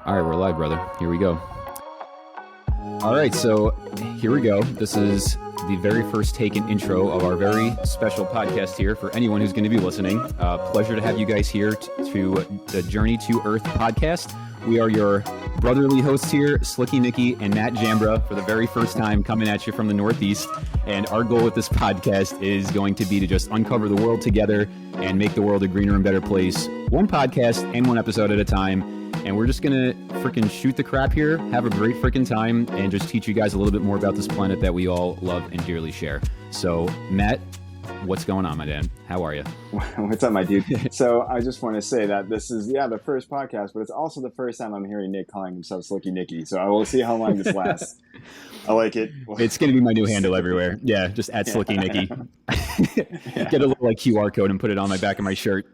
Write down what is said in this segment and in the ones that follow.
All right, we're live, brother. Here we go. All right, so here we go. This is the very first take and intro of our very special podcast here for anyone who's going to be listening. Pleasure to have you guys here to the Journey to Earth podcast. We are your brotherly hosts here, Slicky Nicky and Matt Jambra, for the very first time coming at you from the Northeast. And our goal with this podcast is going to be to just uncover the world together and make the world a greener and better place, one podcast and one episode at a time. And we're just going to freaking shoot the crap here, have a great freaking time, and just teach you guys a little bit more about this planet that we all love and dearly share. So, Matt, what's going on, my dad? How are you? What's up, my dude? So I just want to say that this is, the first podcast, but it's also the first time I'm hearing Nick calling himself Slicky Nicky. So I will see how long this lasts. I like it. It's going to be my new handle everywhere. Yeah, just at Slicky Nicky. Get a little QR code and put it on my back of my shirt.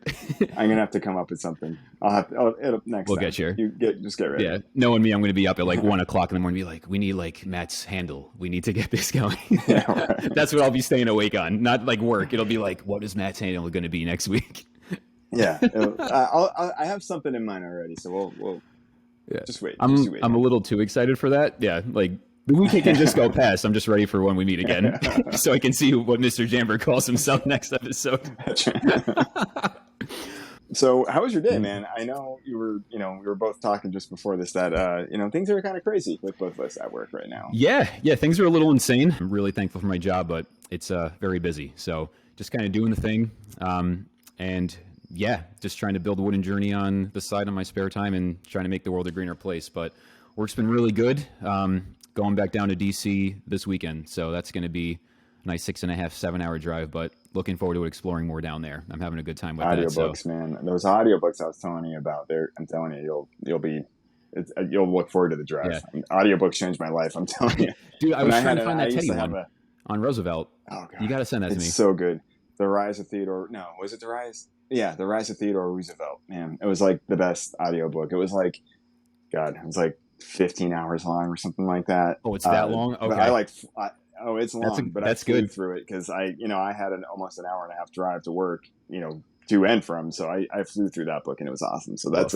I'm going to have to come up with something. It'll next we'll time. Get you. Just get ready. Yeah, knowing me, I'm going to be up at like 1 o'clock in the morning and be like, we need like Matt's handle. We need to get this going. Yeah, right. That's what I'll be staying awake on. Not like work. It'll be like, what is Matt's handle going to be next week? Yeah. I have something in mind already. So we'll just wait. I'm a little too excited for that. Yeah. Like the week can just go past. I'm just ready for when we meet again so I can see what Mr. Jamber calls himself next episode. That's right. So how was your day, man? I know we were both talking just before this that, things are kind of crazy with both of us at work right now. Yeah. Things are a little insane. I'm really thankful for my job, but it's very busy. So just kind of doing the thing. And just trying to build a wooden journey on the side on my spare time and trying to make the world a greener place. But work's been really good. Going back down to DC this weekend. So that's going to be a nice 6.5, 7 hour drive, but looking forward to exploring more down there. I'm having a good time with audiobooks, that. Man. Those audiobooks I was telling you about there, I'm telling you, you'll look forward to the drive. Yeah. Audiobooks changed my life. I'm telling you. Dude, I was trying to find that Teddy one on Roosevelt. Oh, God. You got to send that to me. It's so good. The Rise of Theodore. No, was it The Rise? Yeah, The Rise of Theodore Roosevelt. Man, it was like the best audiobook. It was like, God, it was like 15 hours long or something like that. Oh, it's that long? Okay. It's long, but I flew through it because I had almost an hour and a half drive to work, to and from. So I flew through that book and it was awesome. So that's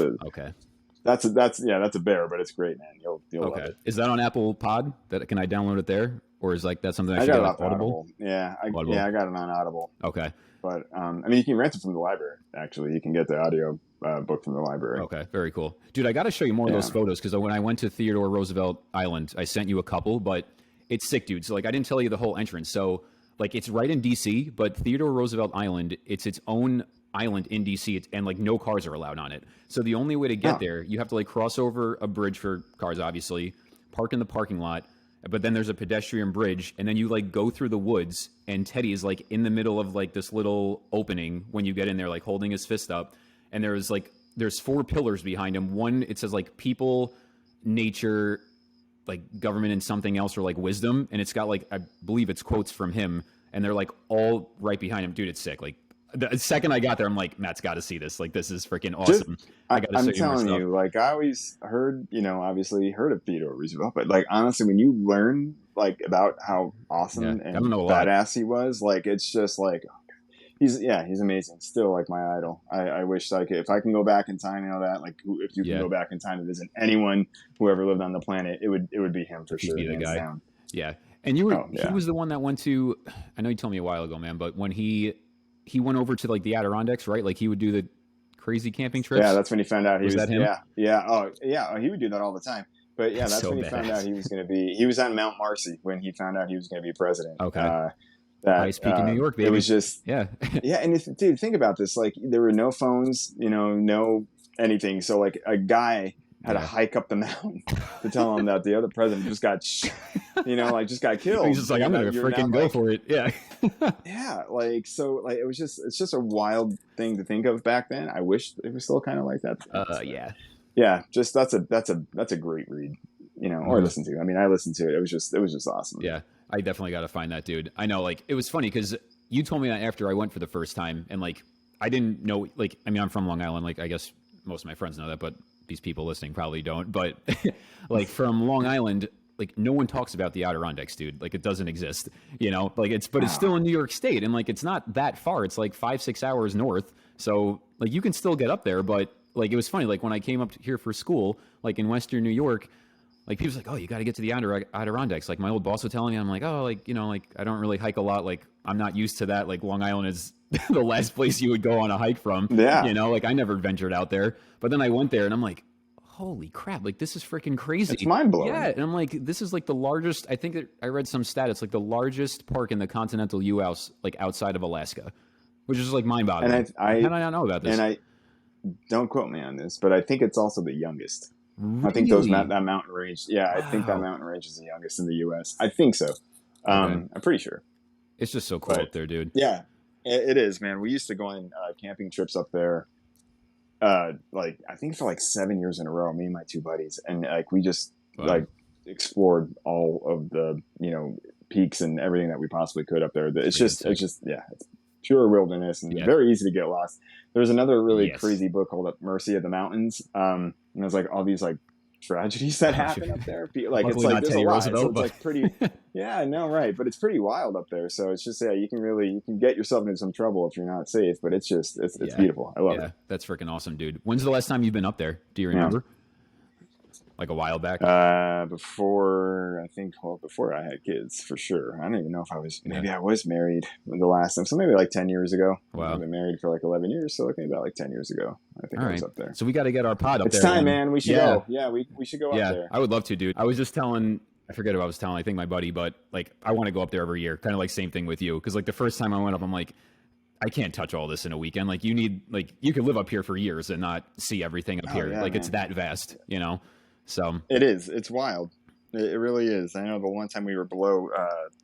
that's a bear, but it's great, man. You'll love it. Is that on Apple Pod? Can I download it there? Or is that something I should get off Audible? Yeah, I got it on Audible. Okay. But you can rent it from the library. Actually, you can get the audio book from the library. Okay, very cool, dude. I got to show you more of those photos because when I went to Theodore Roosevelt Island, I sent you a couple, but it's sick, dude. So I didn't tell you the whole entrance. So it's right in DC, but Theodore Roosevelt Island, it's its own island in DC, and no cars are allowed on it. So the only way to get there, you have to cross over a bridge for cars, obviously, park in the parking lot. But then there's a pedestrian bridge, and then you go through the woods, and Teddy is in the middle of this little opening when you get in there, holding his fist up, and there's 4 pillars behind him. One, it says people, nature, government, and something else, or wisdom, and it's got I believe it's quotes from him, and they're all right behind him. Dude, it's sick. The second I got there, I'm like, Matt's got to see this. This is freaking awesome. I'm telling you, I always heard, obviously heard of Theodore Roosevelt, but honestly, when you learn about how awesome and badass he was, it's just he's amazing. Still my idol. I wish if I can go back in time, if you can go back in time to visit anyone who ever lived on the planet, it would be him for sure. He'd be the guy. Down. Yeah. And he was the one that went to, I know you told me a while ago, man, but when he went over to the Adirondacks, right? He would do the crazy camping trips. Yeah, that's when he found out he was that him? Yeah. Oh, yeah. He would do that all the time. But yeah, that's when he found out he was going to be. He was on Mount Marcy when he found out he was going to be president. Okay. Highest peak in New York, baby. It was just yeah. And dude, think about this. There were no phones, no anything. So a guy had to hike up the mountain to tell him that the other president just got, just got killed. He's just I'm going to freaking go for it. Yeah. Yeah. It's just a wild thing to think of back then. I wish it was still kind of like that. Yeah. Yeah. Just that's a great read, or listen to. I listened to it. It was just awesome. Yeah. I definitely got to find that, dude. I know, it was funny because you told me that after I went for the first time, and I didn't know, I'm from Long Island. I guess most of my friends know that, but these people listening probably don't. But from Long Island, no one talks about the Adirondacks, dude. It doesn't exist, it's still in New York State, and it's not that far. It's 5-6 hours north. So you can still get up there, but like, it was funny. Like when I came up here for school, like in Western New York, like people's like, oh, you got to get to the Adirondacks. Like my old boss was telling me, I'm like, oh, like, like I don't really hike a lot. Like I'm not used to that. Like Long Island is the last place you would go on a hike from. Yeah. Like I never ventured out there. But then I went there and I'm like, holy crap, like this is freaking crazy. It's mind-blowing. Yeah, and I'm like, this is like the largest, I think I read some stat, it's like the largest park in the continental US, like outside of Alaska, which is like mind-boggling. And how did I not know about this? And I don't quote me on this, but I think it's also the youngest. Really? I think that mountain range, yeah, wow. I think that mountain range is the youngest in the US. I think so. I'm pretty sure. It's just so cool up there, dude. Yeah, it is, man. We used to go on camping trips up there. Like I think for like 7 years in a row, me and my two buddies, and like we just like explored all of the peaks and everything that we possibly could up there. It's just yeah, it's pure wilderness and very easy to get lost. There's another really crazy book called Mercy of the Mountains, and there's like all these like tragedies that happen up there. Like it's like there's a lot. So it's like pretty yeah, no, right, but it's pretty wild up there. So it's just you can get yourself into some trouble if you're not safe. But it's beautiful. I love it. That's freaking awesome, dude. When's the last time you've been up there? Do you remember? Like a while back? Before I had kids, for sure. I don't even know if I was, maybe I was married the last time. So maybe like 10 years ago. Wow. I've been married for like 11 years. So like maybe about like 10 years ago, I think I was up there. So we got to get our pod up there. It's time, man. We should go. Yeah, we should go up there. I would love to, dude. I was just telling, I forget who I was telling, I think my buddy, but like, I want to go up there every year. Kind of like same thing with you. Cause like the first time I went up, I'm like, I can't touch all this in a weekend. Like you could live up here for years and not see everything up here. Like man. It's that vast, So it is. It's wild. It really is. I know the one time we were below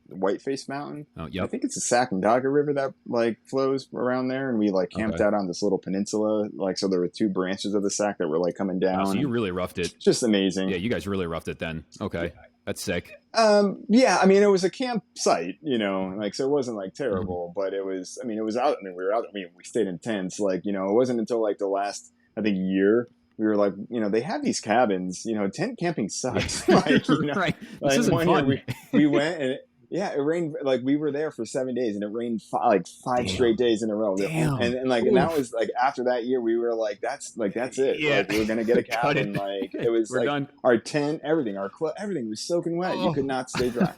Whiteface Mountain. Oh, yep. I think it's the Sacandaga River that like flows around there, and we like camped out on this little peninsula. Like so, there were two branches of the Sac that were like coming down. Oh, so you really roughed it. Just amazing. Yeah, you guys really roughed it then. Okay, that's sick. Yeah, I mean, it was a campsite, like so it wasn't like terrible, but it was. I mean, it was out. I mean, we were out. I mean, we stayed in tents. Like it wasn't until like the last year. We were like, they have these cabins, tent camping sucks. Like, right. This isn't one fun. Year we went and it rained, like we were there for 7 days and it rained five straight days in a row. Damn. And that was like, after that year, we were like, that's it. Yeah. Like we were going to get a cabin. Like it was we're like done. Our tent, everything, our clothes, everything was soaking wet. You could not stay dry.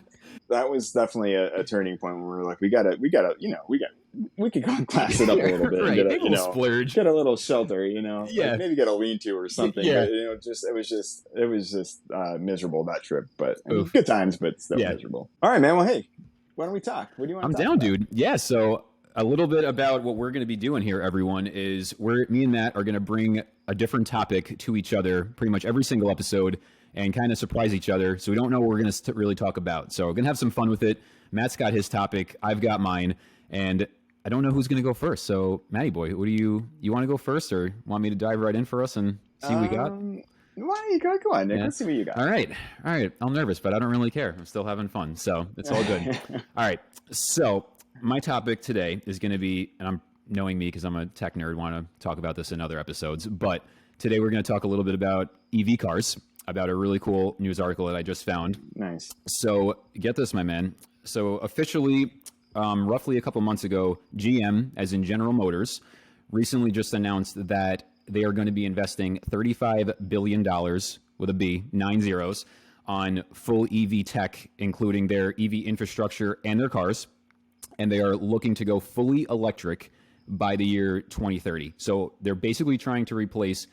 That was definitely a turning point when we were like, we could go and class it up a little bit, right. And get a splurge, get a little shelter, like maybe get a lean-to or something. Yeah. But, it was just miserable that trip. But good times, but still miserable. All right, man. Well, hey, why don't we talk? What do you want? I'm to talk down, about? dude. Yeah. So a little bit about what we're going to be doing here, everyone, is me and Matt are going to bring a different topic to each other pretty much every single episode and kind of surprise each other. So we don't know what we're going to really talk about. So we're going to have some fun with it. Matt's got his topic. I've got mine. And I don't know who's going to go first. So Matty boy, what do you want to go first or want me to dive right in for us and see what we got? Why don't you go on, Nick? Let's see what you got. All right. I'm nervous, but I don't really care. I'm still having fun. So it's all good. All right. So my topic today is going to be, and I'm knowing me because I'm a tech nerd, want to talk about this in other episodes, but today we're going to talk a little bit about EV cars, about a really cool news article that I just found. Nice. So get this, my man. So officially, roughly a couple months ago, GM, as in General Motors, recently just announced that they are going to be investing $35 billion, with a B, 9 zeros, on full EV tech, including their EV infrastructure and their cars. And they are looking to go fully electric by the year 2030. So they're basically trying to replace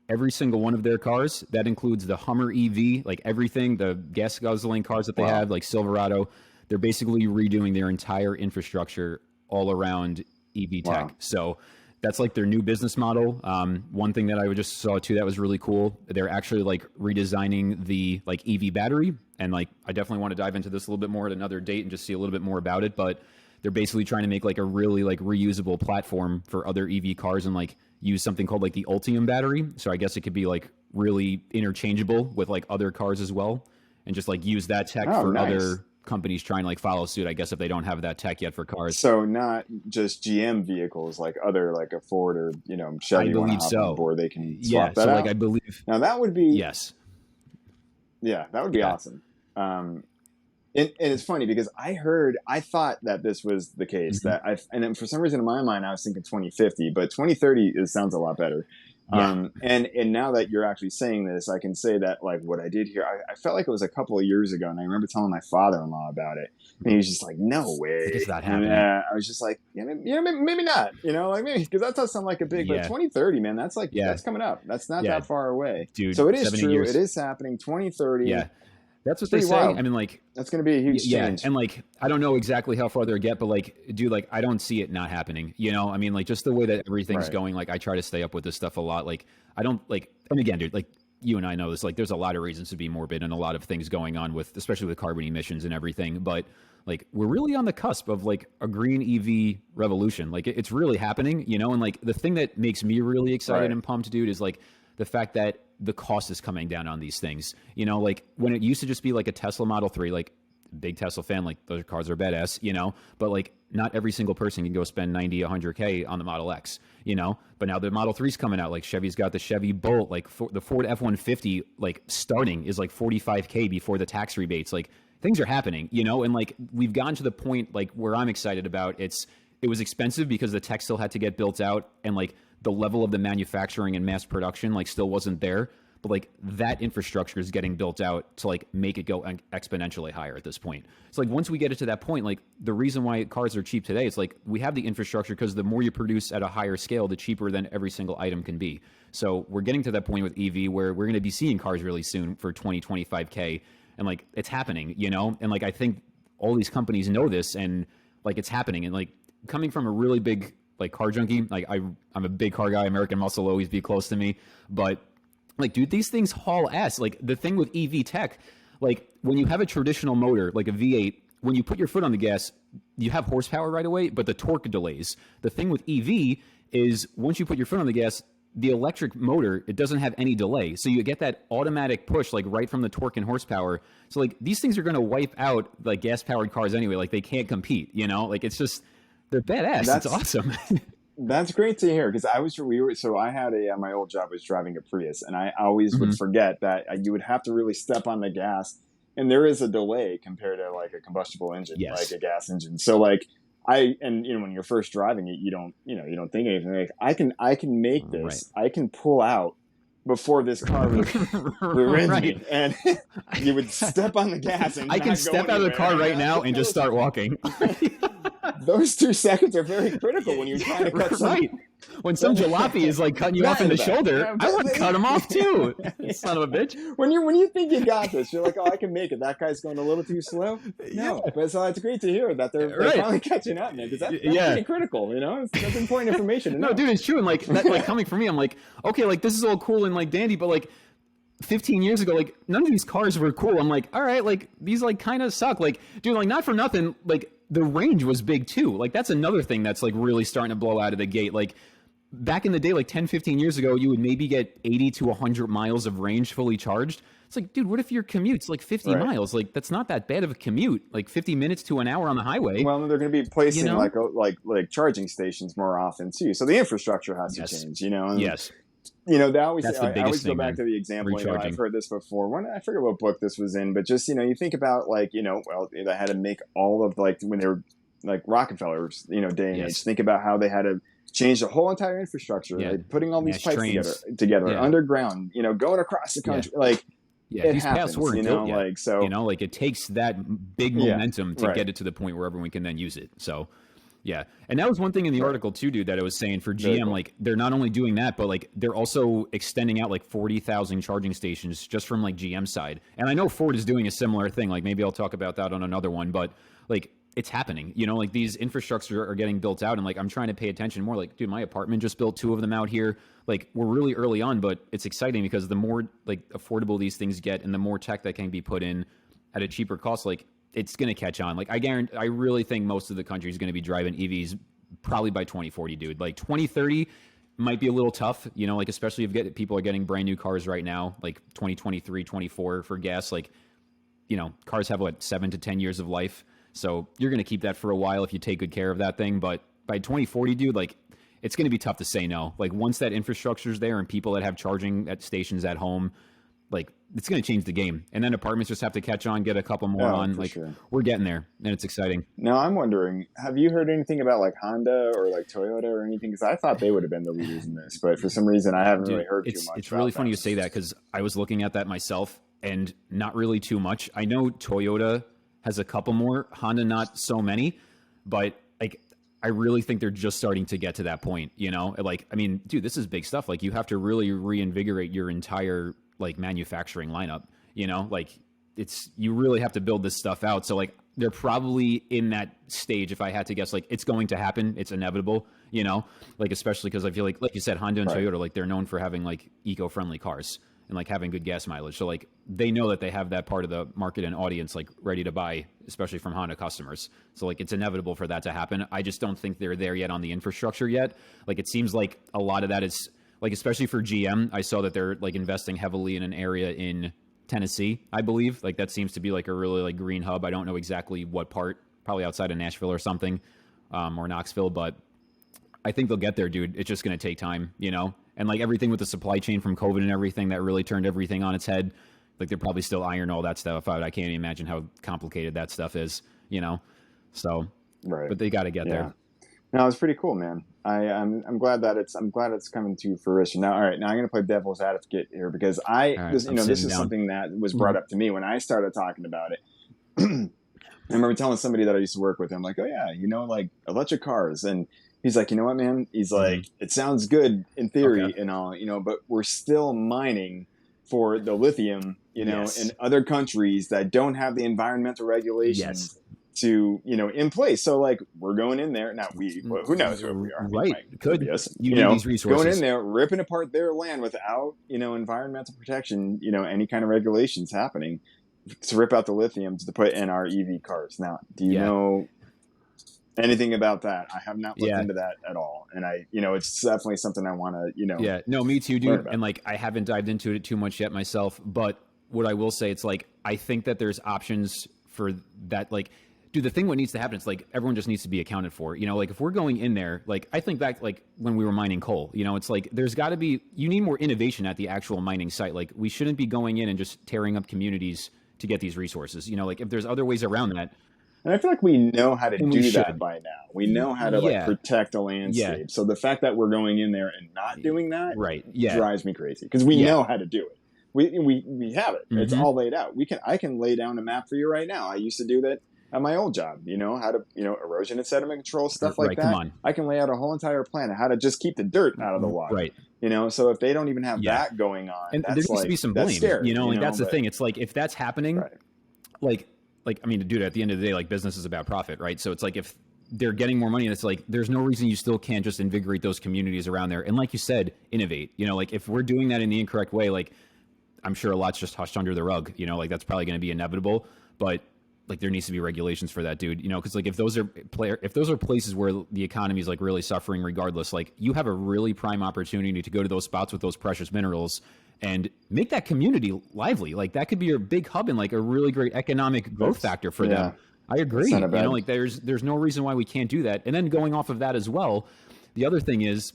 every single one of their cars. That includes the Hummer EV, like everything, the gas guzzling cars that they have, like Silverado. They're basically redoing their entire infrastructure all around EV tech. So that's like their new business model. One thing that I just saw too that was really cool, they're actually like redesigning the like EV battery. And like, I definitely want to dive into this a little bit more at another date and just see a little bit more about it. But they're basically trying to make like a really like reusable platform for other EV cars and like use something called like the Ultium battery. So I guess it could be like really interchangeable with like other cars as well, and just like use that tech for other companies trying to like follow suit, I guess, if they don't have that tech yet for cars. So not just GM vehicles, like other, like a Ford or, Chevy. I believe so. Or they can swap that out. Like I believe. Now that would be. Yes. Yeah, that would be awesome. And it's funny because I thought that this was the case, and then for some reason in my mind, I was thinking 2050, but 2030 sounds a lot better. And now that you're actually saying this, I can say that like what I did here, I felt like it was a couple of years ago, and I remember telling my father-in-law about it, and he was just like, "No way!" It's not happening. And I was just like, maybe not, like maybe because that does sound like a big, but 2030, man, that's like that's coming up. That's not that far away, dude. So it is true. Years. It is happening. 2030. Yeah. That's what they say. Wild. I mean, like, that's going to be a huge change. And like, I don't know exactly how far they'll get, but like, dude, like, I don't see it not happening. I mean, like, just the way that everything's going. Like, I try to stay up with this stuff a lot. Like, I don't like, and again, dude, like, you and I know this. Like, there's a lot of reasons to be morbid and a lot of things going on with, especially with carbon emissions and everything. But like, we're really on the cusp of like a green EV revolution. Like, it's really happening. And like, the thing that makes me really excited and pumped, dude, is like the fact that the cost is coming down on these things. Like when it used to just be like a Tesla Model 3, like big Tesla fan, like those cars are badass, but like not every single person can go spend 90, 100K on the Model X, but now the Model 3's coming out, like Chevy's got the Chevy Bolt, like the Ford F-150, like starting is like 45K before the tax rebates. Like things are happening, and like we've gotten to the point like where I'm excited about it was expensive because the tech still had to get built out and like the level of the manufacturing and mass production like still wasn't there, but like that infrastructure is getting built out to like make it go exponentially higher at this point. It's like once we get it to that point, like the reason why cars are cheap today, it's like we have the infrastructure because the more you produce at a higher scale, the cheaper then every single item can be. So we're getting to that point with EV where we're going to be seeing cars really soon for 20, 25K, and like it's happening, and like I think all these companies know this, and like it's happening, and like coming from a really big like car junkie, like I'm a big car guy. American Muscle will always be close to me, but like, dude, these things haul ass. Like the thing with EV tech, like when you have a traditional motor, like a V8, when you put your foot on the gas, you have horsepower right away, but the torque delays. The thing with EV is once you put your foot on the gas, the electric motor, it doesn't have any delay. So you get that automatic push, like right from the torque and horsepower. So like these things are going to wipe out like gas powered cars anyway. Like they can't compete, like it's just, they're badass. It's awesome. That's great to hear because I had my old job was driving a Prius, and I always would forget that you would have to really step on the gas, and there is a delay compared to like a combustible engine, like a gas engine. So like when you're first driving it, you don't think anything. Like I can make this, I can pull out before this car rear-ends me, and you would step on the gas. And I can step out of the car right now and just start walking. Those 2 seconds are very critical when you're trying to cut something. When some jalopy is like cutting you off in the shoulder, I want to cut him off too. Son of a bitch. When you think you got this, you're like, oh, I can make it. That guy's going a little too slow. No, but so it's great to hear that they're finally catching up, man. Because that's pretty critical, That's important information. No, dude, it's true. And like that, like coming from me, I'm like, okay, like this is all cool and like dandy, but like 15 years ago, like none of these cars were cool. I'm like, all right, like these like kind of suck. Like, dude, like not for nothing, like the range was big too. Like that's another thing that's like really starting to blow out of the gate. Like back in the day, like 10, 15 years ago, you would maybe get 80 to 100 miles of range fully charged. It's like, dude, what if your commute's like 50 miles? Like that's not that bad of a commute. Like 50 minutes to an hour on the highway. Well, they're going to be placing like charging stations more often too. So the infrastructure has to change, And, they always, I always go back to the example. I've heard this before. I forget what book this was in, but just, you think about like, they had to make all of like when they were like Rockefellers, day and age. Think about how they had to change the whole entire infrastructure, like putting all these pipes together underground, going across the country, like. Yeah, it these happens, paths weren't built yet. Like so, like it takes that big momentum to get it to the point where everyone can then use it. So. Yeah. And that was one thing in the article too, dude, that it was saying for GM, like they're not only doing that, but like they're also extending out like 40,000 charging stations just from like GM side. And I know Ford is doing a similar thing. Like maybe I'll talk about that on another one, but like it's happening, like these infrastructure are getting built out and like I'm trying to pay attention more. Like, dude, my apartment just built 2 of them out here. Like we're really early on, but it's exciting because the more like affordable these things get and the more tech that can be put in at a cheaper cost, like it's going to catch on. Like I really think most of the country is going to be driving EVs probably by 2040, dude. Like 2030 might be a little tough, like especially if people are getting brand new cars right now, like 2023, 24 for gas. Like, cars have 7 to 10 years of life. So you're going to keep that for a while if you take good care of that thing. But by 2040, dude, like it's going to be tough to say no. Like once that infrastructure is there and people that have charging at stations at home, like it's going to change the game. And then apartments just have to catch on, get a couple more on. Like we're getting there, and it's exciting. Now I'm wondering, have you heard anything about like Honda or like Toyota or anything? Because I thought they would have been the leaders in this, but for some reason I haven't really heard too much. It's really funny you say that because I was looking at that myself, and not really too much. I know Toyota has a couple more, Honda not so many, but like I really think they're just starting to get to that point, you know? Like, I mean, dude, this is big stuff. Like, you have to really reinvigorate your entire, like, manufacturing lineup, you know? Like, you really have to build this stuff out. So, like, they're probably in that stage, if I had to guess. Like, it's going to happen. It's inevitable, you know? Like, especially because I feel like you said, Honda and Toyota, like, they're known for having, like, eco-friendly cars and, like, having good gas mileage. So, like, they know that they have that part of the market and audience, like, ready to buy, especially from Honda customers. So, like, it's inevitable for that to happen. I just don't think they're there yet on the infrastructure yet. Like, it seems like a lot of that is, like, especially for GM, I saw that they're, like, investing heavily in an area in Tennessee, I believe. Like, that seems to be, like, a really, like, green hub. I don't know exactly what part, probably outside of Nashville or something, or Knoxville, but I think they'll get there, dude. It's just going to take time, you know? And, like, everything with the supply chain from COVID and everything that really turned everything on its head, like, they're probably still iron all that stuff out. I can't even imagine how complicated that stuff is, you know? So, but they got to get there. No, it's pretty cool, man. I'm glad that it's coming to fruition. Now, all right, now I'm going to play devil's advocate here because this is something that was brought up to me when I started talking about it. I remember telling somebody that I used to work with, I'm like, oh yeah, you know, like electric cars. And he's like, you know what, man? He's like, it sounds good in theory and all, you know, but we're still mining for the lithium, you know, in other countries that don't have the environmental regulations to, you know, in place. So like we're going in there. Now who knows who we are. Right. Could be us. You know, these resources. Going in there, ripping apart their land without, you know, environmental protection, you know, any kind of regulations happening to rip out the lithium to put in our EV cars. Now, do you know anything about that? I have not looked into that at all. And it's definitely something I want to, you know. Yeah, no, me too, dude. And like, I haven't dived into it too much yet myself, but what I will say, it's like, I think that there's options for that. Like, dude, the thing what needs to happen is like, everyone just needs to be accounted for, you know, like if we're going in there, like I think back, like when we were mining coal, you know, it's like, there's gotta be, you need more innovation at the actual mining site. Like we shouldn't be going in and just tearing up communities to get these resources, you know, like if there's other ways around that. And I feel like we know how to do that by now. We know how to like protect the landscape. Yeah. So the fact that we're going in there and not doing that drives me crazy because we know how to do it. We have it. It's all laid out. I can lay down a map for you right now. I used to do that at my old job, you know, how to, you know, erosion and sediment control, stuff like that. Come on. I can lay out a whole entire plan of how to just keep the dirt out of the water. Right. You know, so if they don't even have that going on, and there needs to be some blame, scary, you know, like that's the thing. It's like, if that's happening, like, I mean, dude, at the end of the day, like business is about profit, right? So it's like, if they're getting more money, and it's like, there's no reason you still can't just invigorate those communities around there. And like you said, innovate, you know, like if we're doing that in the incorrect way, like I'm sure a lot's just hushed under the rug, you know, like that's probably going to be inevitable, but like there needs to be regulations for that, dude, you know, because like if those are places where the economy is like really suffering regardless, like you have a really prime opportunity to go to those spots with those precious minerals and make that community lively. Like that could be your big hub and like a really great economic growth factor for them. I agree. You know, like there's no reason why we can't do that. And then going off of that as well, the other thing is,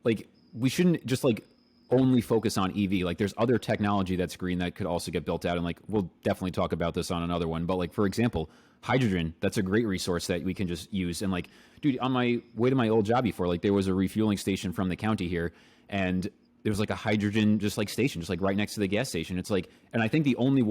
like we shouldn't just like only focus on EV. Like there's other technology that's green that could also get built out. And like, we'll definitely talk about this on another one, but like, for example, hydrogen, that's a great resource that we can just use. And like, dude, on my way to my old job before, like there was a refueling station from the county here and there was like a hydrogen, just like station, just like right next to the gas station. It's like, and I think the only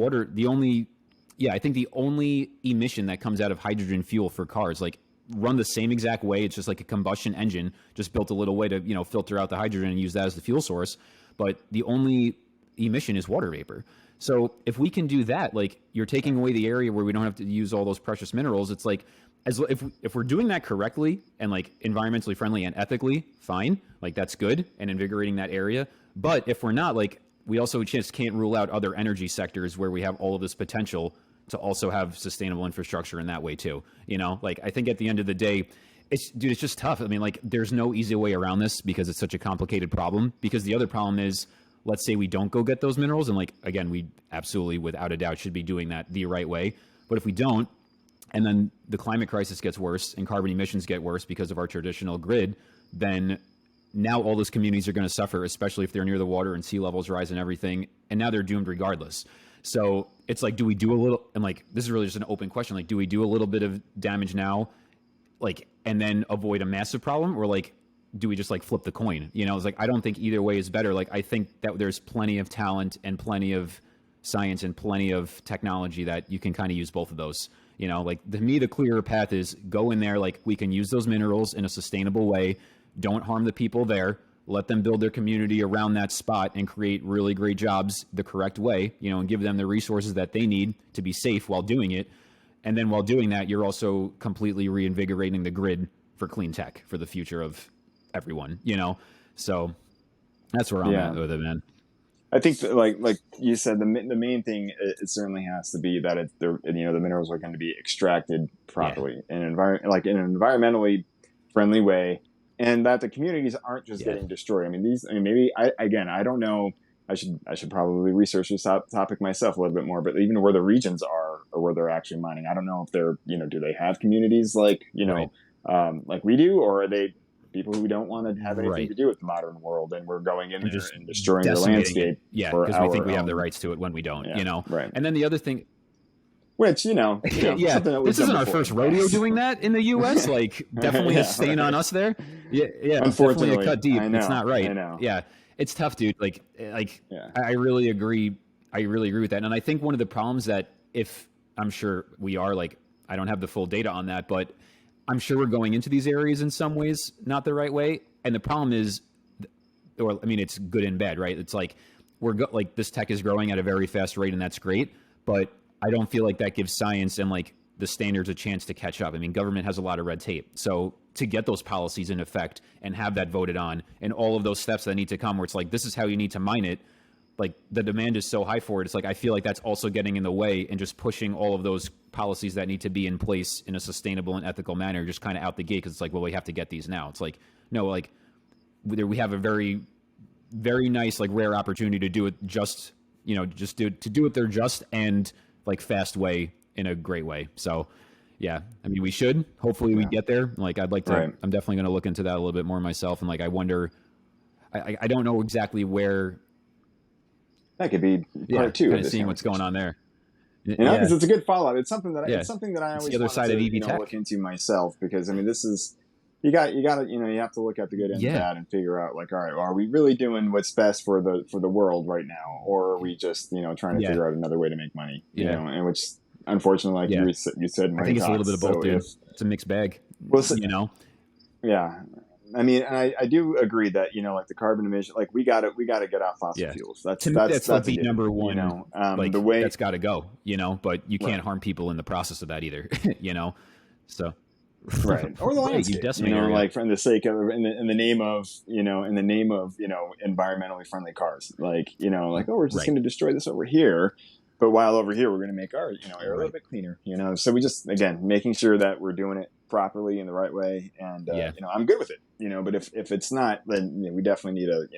emission that comes out of hydrogen fuel for cars, like run the same exact way. It's just like a combustion engine, just built a little way to, you know, filter out the hydrogen and use that as the fuel source. But the only emission is water vapor. So if we can do that, like you're taking away the area where we don't have to use all those precious minerals. It's like, if we're doing that correctly and like environmentally friendly and ethically, fine, like that's good and invigorating that area. But if we're not, like we also just can't rule out other energy sectors where we have all of this potential to also have sustainable infrastructure in that way too. You know, like I think at the end of the day, it's just tough. I mean, like there's no easy way around this because it's such a complicated problem. Because the other problem is, let's say we don't go get those minerals. And like, again, we absolutely, without a doubt, should be doing that the right way. But if we don't, and then the climate crisis gets worse and carbon emissions get worse because of our traditional grid, then now all those communities are going to suffer, especially if they're near the water and sea levels rise and everything. And now they're doomed regardless. So it's like, do we do a little, and like, this is really just an open question. Like, do we do a little bit of damage now, like, and then avoid a massive problem? Or like, do we just like flip the coin? You know, it's like, I don't think either way is better. Like, I think that there's plenty of talent and plenty of science and plenty of technology that you can kind of use both of those. You know, like, to me, the clearer path is go in there. Like, we can use those minerals in a sustainable way. Don't harm the people there. Let them build their community around that spot and create really great jobs the correct way, you know, and give them the resources that they need to be safe while doing it. And then while doing that, you're also completely reinvigorating the grid for clean tech for the future of everyone, you know? So that's where I'm at with it, man. I think that, like you said, the main thing, it certainly has to be that the minerals are going to be extracted properly in an environmentally friendly way. And that the communities aren't just getting destroyed. I mean, I don't know. I should probably research this topic myself a little bit more. But even where the regions are, or where they're actually mining, I don't know if they're, do they have communities like like we do, or are they people who don't want to have anything to do with the modern world, and we're going in there and destroying their landscape? Because we think we have the rights to it when we don't. Right. And then the other thing. Which, this isn't our first rodeo doing that in the U.S. Like, definitely a stain on us there. Yeah. Unfortunately, definitely a cut deep. It's not right. I know. Yeah, it's tough, dude. I really agree. I really agree with that. And I think one of the problems that, if I'm sure we are, like, I don't have the full data on that, but I'm sure we're going into these areas in some ways not the right way. And the problem is, it's good and bad, right? It's like this tech is growing at a very fast rate, and that's great, but I don't feel like that gives science and like the standards a chance to catch up. I mean, government has a lot of red tape. So to get those policies in effect and have that voted on, and all of those steps that need to come where it's like, this is how you need to mine it, like, the demand is so high for it. It's like, I feel like that's also getting in the way and just pushing all of those policies that need to be in place in a sustainable and ethical manner just kind of out the gate. Because it's like, well, we have to get these now. It's like, no, like, we have a very, very nice, like, rare opportunity to do it to do it their just and like fast way in a great way. So yeah, I mean, we should, hopefully we get there. Like, I'd like to, I'm definitely going to look into that a little bit more myself. And like, I wonder, I don't know exactly where that could be part two of seeing what's going on there. Because it's a good follow-up. It's something that I always the other side of EV tech. Look into myself, because I mean, this is, you got to, you have to look at the good and the bad and figure out, like, all right, well, are we really doing what's best for the world right now, or are we just, trying to figure out another way to make money, you know, and which, unfortunately, like you said, I think it's a little bit of both, dude. It's a mixed bag, Yeah. I mean, and I do agree that, like the carbon emission, like we gotta get off fossil fuels. That's the number one, the way that's got to go, but you can't harm people in the process of that either, so. Right, or the landscape, like, for the sake of, in the name of environmentally friendly cars, like, we're just going to destroy this over here, but while over here we're going to make our air a little bit cleaner, so we just, again, making sure that we're doing it properly in the right way, and I'm good with it, but if it's not, then we definitely need to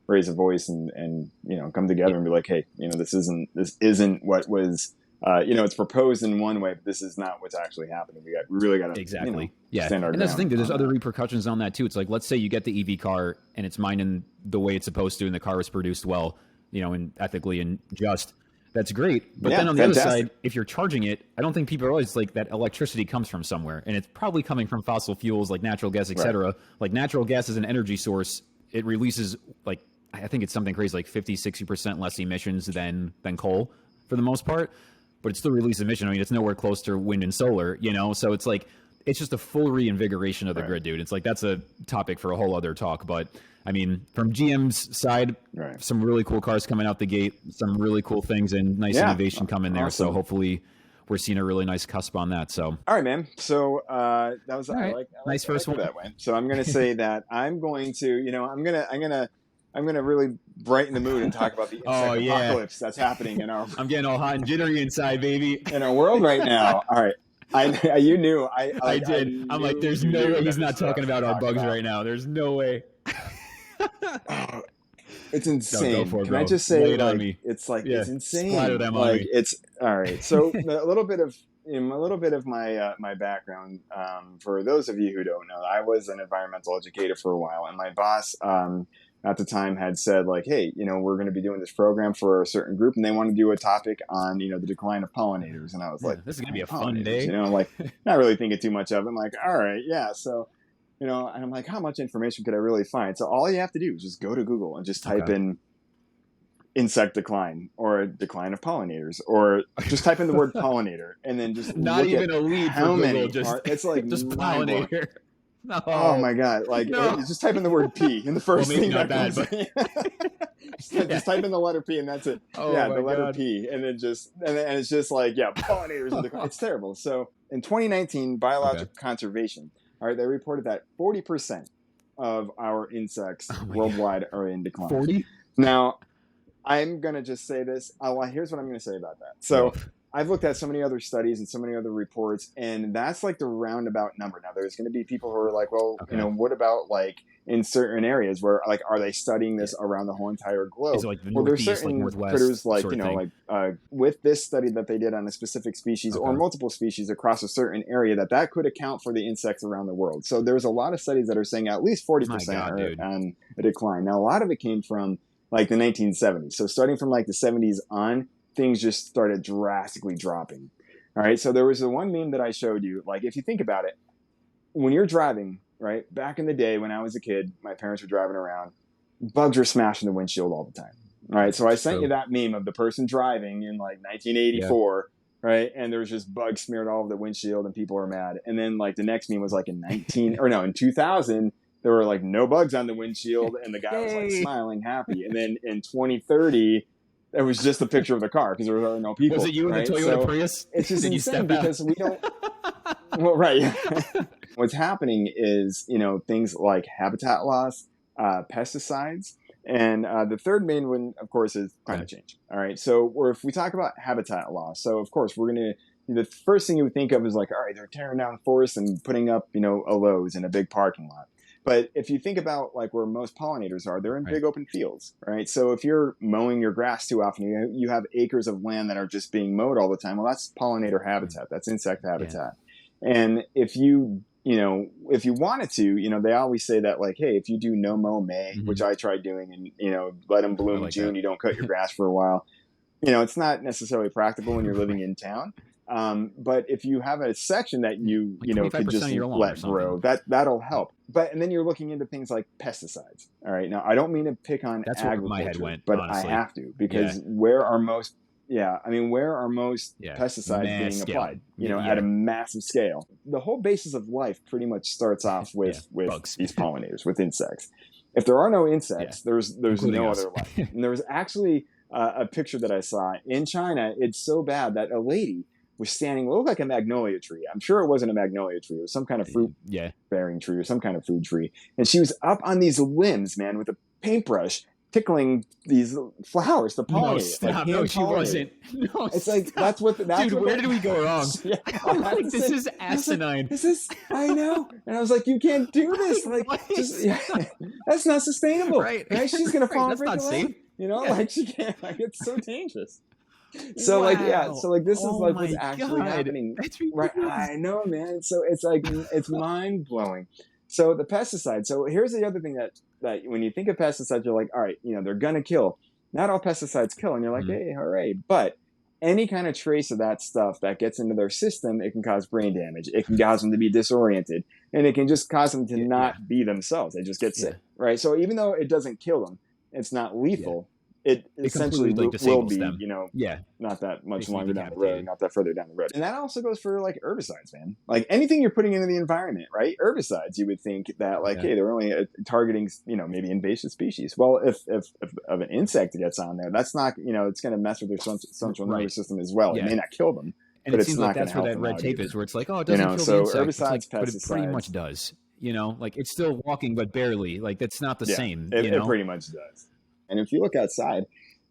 raise a voice and come together and be like, hey, this isn't what was. It's proposed in one way, but this is not what's actually happening. We really got to stand our and that's the thing. There's other repercussions on that too. It's like, let's say you get the EV car and it's mined in the way it's supposed to, and the car is produced well, and ethically and just. That's great. But then on the other side, if you're charging it, I don't think people realize, like, that electricity comes from somewhere, and it's probably coming from fossil fuels like natural gas, etc. Right. Like, natural gas is an energy source. It releases, like, I think it's something crazy, like 50-60% less emissions than coal for the most part. But it's still release emission. I mean, it's nowhere close to wind and solar, So it's like, it's just a full reinvigoration of the grid, dude. It's like, that's a topic for a whole other talk. But I mean, from GM's side, some really cool cars coming out the gate, some really cool things, and nice innovation coming there. Awesome. So hopefully we're seeing a really nice cusp on that. So, all right, man. So that was nice first one that way. So I'm going to say that I'm going to, I'm gonna really brighten the mood and talk about the insect apocalypse that's happening in our. I'm getting all hot and jittery inside, baby. In our world right now. All right, you knew. I did. I'm like, there's no way he's not talking about our bugs right now. There's no way. It's insane. Can I just say, it's like, it's insane. Splatter them like, on me. It's all right. So a little bit of in a little bit of my my background, for those of you who don't know, I was an environmental educator for a while, and my boss at the time had said like, hey, we're going to be doing this program for a certain group, and they want to do a topic on the decline of pollinators, and I was like, this is going to be a fun day, like not really thinking too much of it. I'm like, all right, yeah, so. And I'm like, how much information could I really find? So all you have to do is just go to Google and just type in insect decline or decline of pollinators, or just type in the word pollinator, and then just not even a lead for Google, it's like just pollinator. No. Oh my god! Like just type in the word P in the first thing that comes. Just type in the letter P, and that's it. Oh yeah, the letter P, and then and it's just like pollinators. It's terrible. So in 2019, Biological Conservation. All right, they reported that 40% of our insects worldwide are in decline. 40? Now, I'm going to just say this. Here's what I'm going to say about that. So I've looked at so many other studies and so many other reports, and that's like the roundabout number. Now, there's going to be people who are like, well, what about like in certain areas where like, are they studying this around the whole entire globe? Is it like the Northeast, there's certain Northwest critters like, with this study that they did on a specific species or multiple species across a certain area, that could account for the insects around the world. So there's a lot of studies that are saying at least 40% are on a decline. Now, a lot of it came from like the 1970s. So starting from like the 70s on, things just started drastically dropping. All right. So there was the one meme that I showed you. Like, if you think about it, when you're driving, right, back in the day when I was a kid, my parents were driving around, bugs were smashing the windshield all the time. All right. So I sent you that meme of the person driving in like 1984, right? And there was just bugs smeared all over the windshield and people are mad. And then like the next meme was like in 2000, there were like no bugs on the windshield and the guy was like smiling happy. And then in 2030, it was just a picture of the car because there were no people. Was it you in the Toyota Prius? It's just insane because we don't. Well, right. What's happening is, things like habitat loss, pesticides, and the third main one, of course, is climate change. All right. So if we talk about habitat loss, so of course we're going to, the first thing you would think of is like, all right, they're tearing down forests and putting up, a Lowe's in a big parking lot. But if you think about like where most pollinators are, they're in big open fields, right? So if you're mowing your grass too often, you have acres of land that are just being mowed all the time. Well, that's pollinator habitat. That's insect habitat. Yeah. And if you wanted to, they always say that like, hey, if you do no mow May, which I tried doing, and, let them bloom in June, you don't cut your grass for a while. It's not necessarily practical when you're living in town. But if you have a section that you could just let grow, that'll help. And then you're looking into things like pesticides. All right. Now, I don't mean to pick on agriculture, where my head went, but honestly. I have to because where are most pesticides being applied? At a massive scale. The whole basis of life pretty much starts off with these pollinators, with insects. If there are no insects, there's no other life. And there was actually a picture that I saw in China. It's so bad that a lady was standing, looked like a magnolia tree. I'm sure it wasn't a magnolia tree. It was some kind of fruit-bearing tree or some kind of food tree. And she was up on these limbs, man, with a paintbrush, tickling these flowers to pollinate. No, she wasn't. No, it's like that's what. Dude, where did we go wrong? I'm like, this is asinine. I know. And I was like, you can't do this. Like, that's not sustainable. Right? She's gonna fall. That's not safe. Like she can't. Like, it's so dangerous. So this is like what's actually happening. Right? I know, man. So it's like it's mind blowing. So the pesticides. So here's the other thing that when you think of pesticides, you're like, all right, they're gonna kill. Not all pesticides kill, and you're like, hey, hooray! But any kind of trace of that stuff that gets into their system, it can cause brain damage. It can cause them to be disoriented, and it can just cause them to not be themselves. They just get sick, right? So even though it doesn't kill them, it's not lethal. It essentially will be, them. Not that much longer down the road, not that further down the road. And that also goes for like herbicides, man. Like anything you're putting into the environment, right? Herbicides, you would think that like, hey, they're only targeting, maybe invasive species. Well, if an insect gets on there, that's not, it's going to mess with their central nervous system as well. It may not kill them, and but it seems like that's where that red tape is, where it's like, oh, it doesn't kill the insect. Herbicides, pesticides, but it pretty much does. Like it's still walking, but barely. Like that's not the same. It pretty much does. And if you look outside,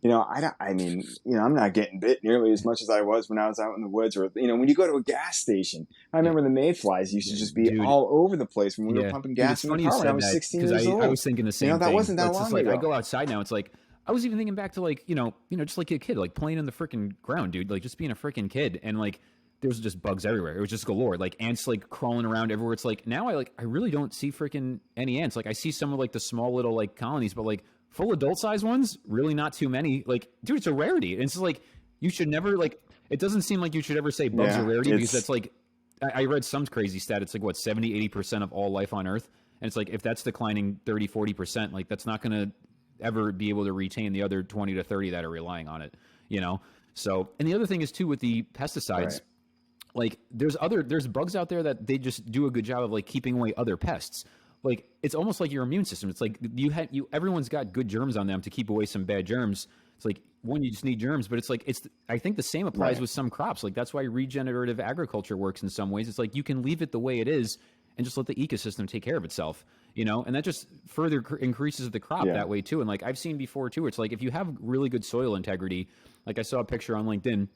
I'm not getting bit nearly as much as I was when I was out in the woods, or when you go to a gas station. I remember the mayflies used to just be all over the place when we were pumping gas in the car when I was 16 years old. I was thinking the same thing. That wasn't that long ago. I go outside now. It's like I was even thinking back to like just like a kid, like playing in the freaking ground, dude. Like just being a freaking kid, and like there was just bugs everywhere. It was just galore, like ants like crawling around everywhere. It's like now I really don't see freaking any ants. Like I see some of like the small little like colonies, but like full adult size ones, really not too many. Like, dude, it's a rarity. And it's like you should never like. It doesn't seem like you should ever say bugs are rarity because that's like I read some crazy stat. It's like what 70-80% of all life on Earth, and it's like if that's declining 30-40%, like that's not going to ever be able to retain the other 20 to 30 that are relying on it. You know. So, and the other thing is too with the pesticides, like there's bugs out there that they just do a good job of like keeping away other pests. Like it's almost like your immune system. It's like everyone's got good germs on them to keep away some bad germs. It's like one, you just need germs, but it's like I think the same applies with some crops. Like that's why regenerative agriculture works in some ways. It's like you can leave it the way it is and just let the ecosystem take care of itself, you know, and that just further increases the crop that way too. And like I've seen before too, it's like if you have really good soil integrity, like I saw a picture on LinkedIn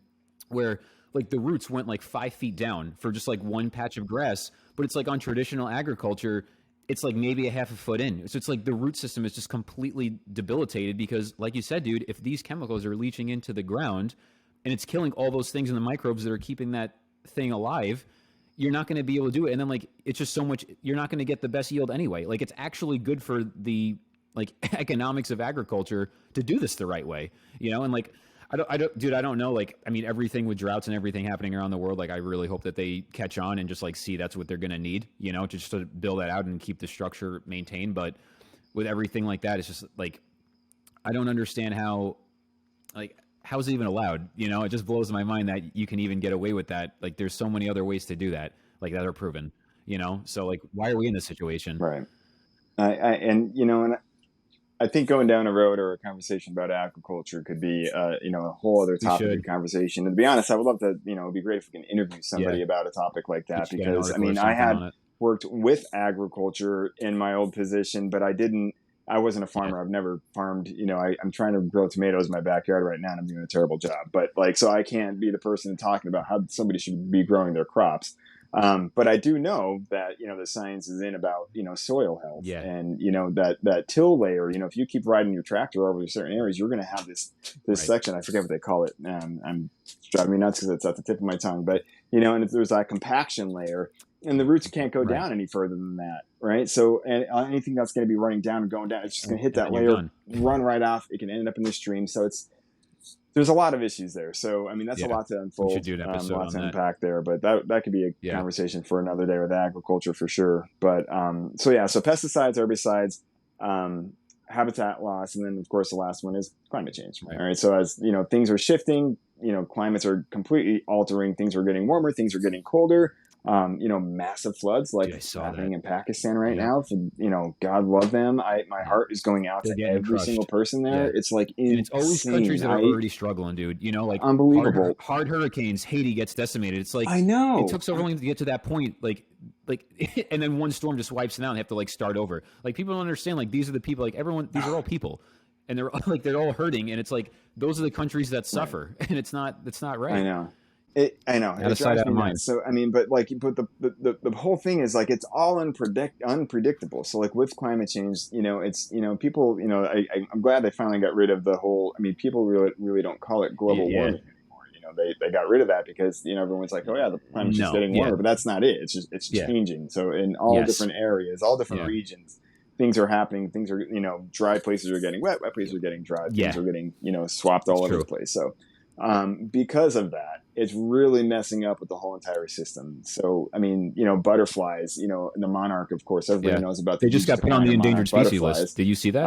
where like the roots went like 5 feet down for just like one patch of grass, but it's like on traditional agriculture, it's like maybe a half a foot in. So it's like the root system is just completely debilitated because like you said, dude, if these chemicals are leaching into the ground and it's killing all those things in the microbes that are keeping that thing alive, you're not going to be able to do it. And then like, it's just so much, you're not going to get the best yield anyway. Like it's actually good for the like economics of agriculture to do this the right way, you know? And like, I don't know. Like, I mean, everything with droughts and everything happening around the world, like I really hope that they catch on and just like see that's what they're going to need, you know, just to build that out and keep the structure maintained. But with everything like that, it's just like, I don't understand how is it even allowed? You know, it just blows my mind that you can even get away with that. Like there's so many other ways to do that, like that are proven, you know? So like, why are we in this situation? Right. And you know, and I think going down a road or a conversation about agriculture could be, you know, a whole other topic of conversation. And to be honest, I would love to, you know, it'd be great if we can interview somebody about a topic like that because I mean, I had worked with agriculture in my old position, but I wasn't a farmer. I've never farmed, you know, I'm trying to grow tomatoes in my backyard right now and I'm doing a terrible job, but like, so I can't be the person talking about how somebody should be growing their crops. But I do know that, you know, the science is in about, you know, soil health and, you know, that till layer, you know, if you keep riding your tractor over certain areas, you're going to have this section. I forget what they call it. I'm driving me nuts because it's at the tip of my tongue, but, you know, and if there's that compaction layer and the roots can't go down any further than that. Right. So and anything that's going to be running down and going down, it's just going to hit that layer, run right off. It can end up in the stream. So there's a lot of issues there. So, I mean, that's a lot to unfold, a lot to unpack there, but that could be a conversation for another day with agriculture for sure. But, so pesticides, herbicides, habitat loss. And then of course, the last one is climate change. Right. All right. So as you know, things are shifting, you know, climates are completely altering. Things are getting warmer. Things are getting colder. You know, massive floods like happening in Pakistan right now. For, you know, God love them. My heart is going out to every single person there. It's like insane. And it's always countries that are already struggling, dude. You know, like unbelievable. Hard hurricanes. Haiti gets decimated. It's like I know it took so long to get to that point. Like, and then one storm just wipes them out and they have to like start over. Like people don't understand. Like these are the people. Like everyone. These are all people. And they're all hurting. And it's like those are the countries that suffer. And it's not right. I know. I know. Out of sight, out of mind. So I mean, but the whole thing is like it's all unpredictable. So like with climate change, you know, it's, you know, people, you know, I'm glad they finally got rid of the whole. I mean, people really don't call it global warming anymore. You know, they got rid of that because, you know, everyone's like, oh yeah, the climate's just getting warmer, but that's not it. It's just changing. So in all different areas, all different regions, things are happening. Things are, you know, dry places are getting wet places are getting dry. Things are getting, you know, swapped all over the place. So because of that, it's really messing up with the whole entire system. So, I mean, you know, butterflies, you know, the monarch, of course, everybody knows about. They just got put on the endangered species list. Did you see that?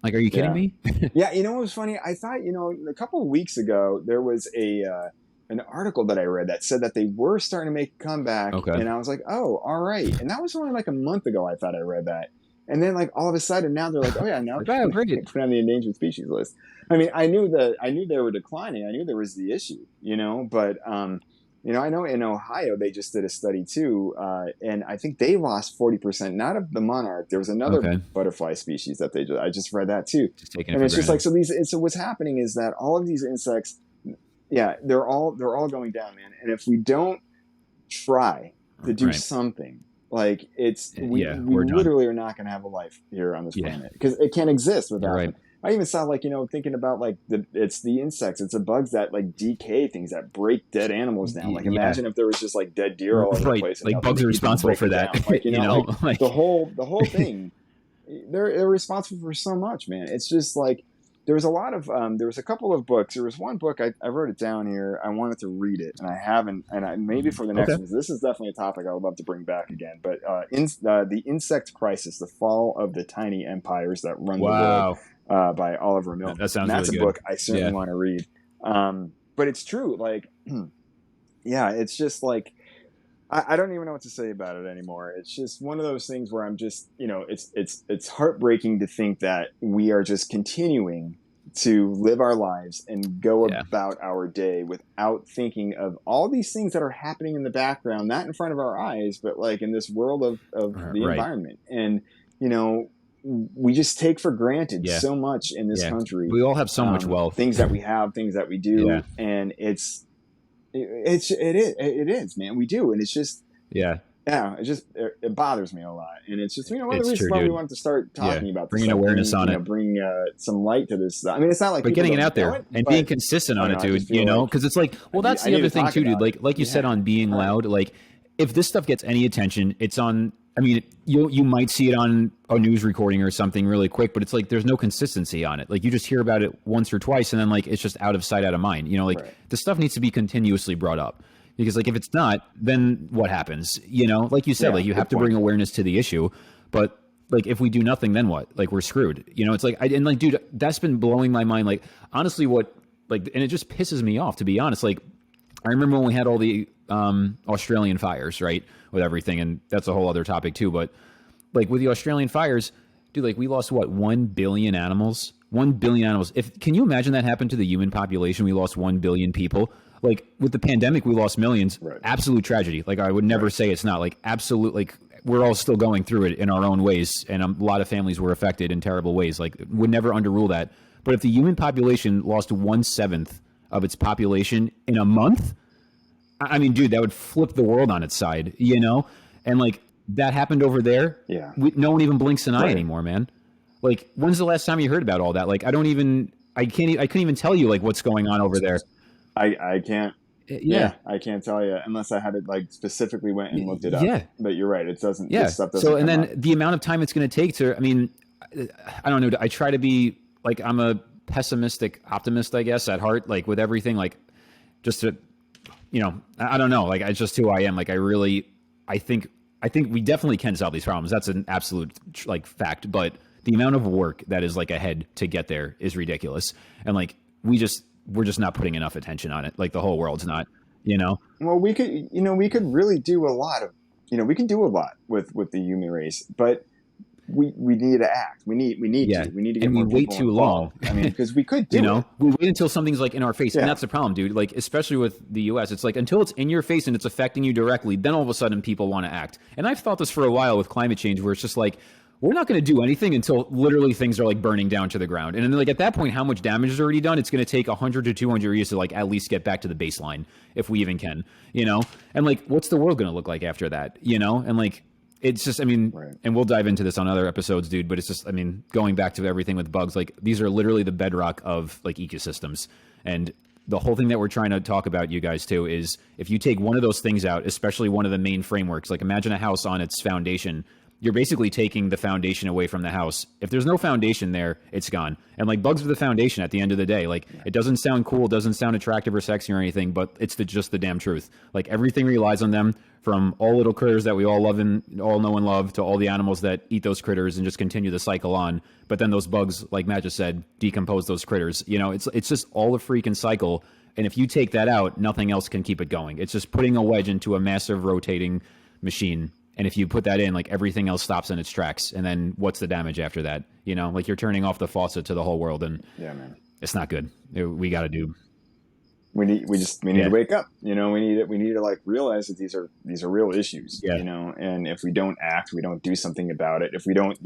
Like, are you kidding me? Yeah. You know what was funny? I thought, you know, a couple of weeks ago, there was an article that I read that said that they were starting to make a comeback. Okay. And I was like, oh, all right. And that was only like a month ago. I thought I read that. And then, like, all of a sudden, now they're like, "Oh yeah, now put on the endangered species list." I mean, I knew they were declining. I knew there was the issue, you know. But you know, I know in Ohio they just did a study too, and I think they lost 40%, not of the monarch. There was another butterfly species that I just read that too. And it's just like so what's happening is that all of these insects, they're all going down, man. And if we don't try to do something. Like we literally are not going to have a life here on this planet because it can't exist without it. I even saw like, thinking about like it's the insects, it's the bugs that like decay things, that break dead animals down. Like imagine if there was just like dead deer all over the place, and like bugs are responsible for that. Like, like the whole thing, they're responsible for so much, man. It's just like, there was a lot of there was a couple of books. There was one book, I wrote it down here. I wanted to read it, and I haven't. And maybe for the next one, this is definitely a topic I would love to bring back again. But the Insect Crisis: The Fall of the Tiny Empires That Run the World, by Oliver Milne. That sounds That's really a book I certainly want to read. But it's true, like, yeah, it's just like, I don't even know what to say about it anymore. It's just one of those things where I'm just, it's heartbreaking to think that we are just continuing to live our lives and go about our day without thinking of all these things that are happening in the background, not in front of our eyes, but like in this world of the environment. And, we just take for granted so much in this country. We all have so much wealth. Things that we have, things that we do. And it is, man. We do. And it's just, it bothers me a lot. And it's just, one of the reasons why we wanted to start talking about this. Bringing awareness on it. Bring some light to this. I mean, it's not like, but getting it out there and being consistent on it, dude, because it's like, well, that's the other thing too, dude. Like you said on being loud, like if this stuff gets any attention, it's on, I mean, you might see it on a news recording or something really quick, but it's like there's no consistency on it. Like you just hear about it once or twice, and then like it's just out of sight, out of mind. The stuff needs to be continuously brought up, because like if it's not, then what happens? Like you said, like you have to bring awareness to the issue, but like if we do nothing, then what? Like we're screwed. It's like dude, that's been blowing my mind. Like honestly, and it just pisses me off, to be honest. Like I remember when we had all the Australian fires, right, with everything, and that's a whole other topic too. But like with the Australian fires, dude, like we lost 1 billion animals. 1 billion animals. Can you imagine that happened to the human population? We lost 1 billion people. Like with the pandemic, we lost millions. Right. Absolute tragedy. Like I would never say it's not. Like absolute. Like we're all still going through it in our own ways, and a lot of families were affected in terrible ways. Like would never underrule that. But if the human population lost 1/7 of its population in a month, I mean, dude, that would flip the world on its side, And like that happened over there. Yeah. No one even blinks an eye anymore, man. Like, when's the last time you heard about all that? Like, I couldn't even tell you like what's going on over there. I can't. Yeah, I can't tell you unless I had it like specifically went and looked it up. Yeah. But you're right. It doesn't. Yeah. This stuff doesn't so, and then up. The amount of time it's going to take to, I mean, I don't know. I try to be like, I'm a pessimistic optimist, I guess, at heart, like with everything, like just to, I don't know. Like, it's just who I am. Like, I think we definitely can solve these problems. That's an absolute like fact. But the amount of work that is like ahead to get there is ridiculous. And like, we're just not putting enough attention on it. Like the whole world's not, Well, we could really do a lot of, we can do a lot with the human race, but we need to act. We need to get more people involved. And we wait too long. I mean, because we could do we wait until something's like in our face. And that's the problem, dude. Like, especially with the US, it's like until it's in your face and it's affecting you directly, then all of a sudden people want to act. And I've thought this for a while with climate change, where it's just like, we're not going to do anything until literally things are like burning down to the ground. And then like at that point, how much damage is already done? It's going to take 100 to 200 years to like at least get back to the baseline, if we even can, And like, what's the world going to look like after that, And like, it's just, I mean, and we'll dive into this on other episodes, dude, but it's just, I mean, going back to everything with bugs, like these are literally the bedrock of like ecosystems. And the whole thing that we're trying to talk about, you guys, too, is if you take one of those things out, especially one of the main frameworks, like imagine a house on its foundation, you're basically taking the foundation away from the house. If there's no foundation there, it's gone. And like bugs are the foundation at the end of the day. Like it doesn't sound cool, doesn't sound attractive or sexy or anything, but it's just the damn truth. Like everything relies on them, from all little critters that we all love and all know and love to all the animals that eat those critters and just continue the cycle on. But then those bugs, like Matt just said, decompose those critters. It's just all a freaking cycle. And if you take that out, nothing else can keep it going. It's just putting a wedge into a massive rotating machine. And if you put that in, like everything else stops in its tracks. And then what's the damage after that? Like you're turning off the faucet to the whole world, and it's not good. We got to do. We need to wake up. We need to like realize that these are real issues. And if we don't act, we don't do something about it. If we don't,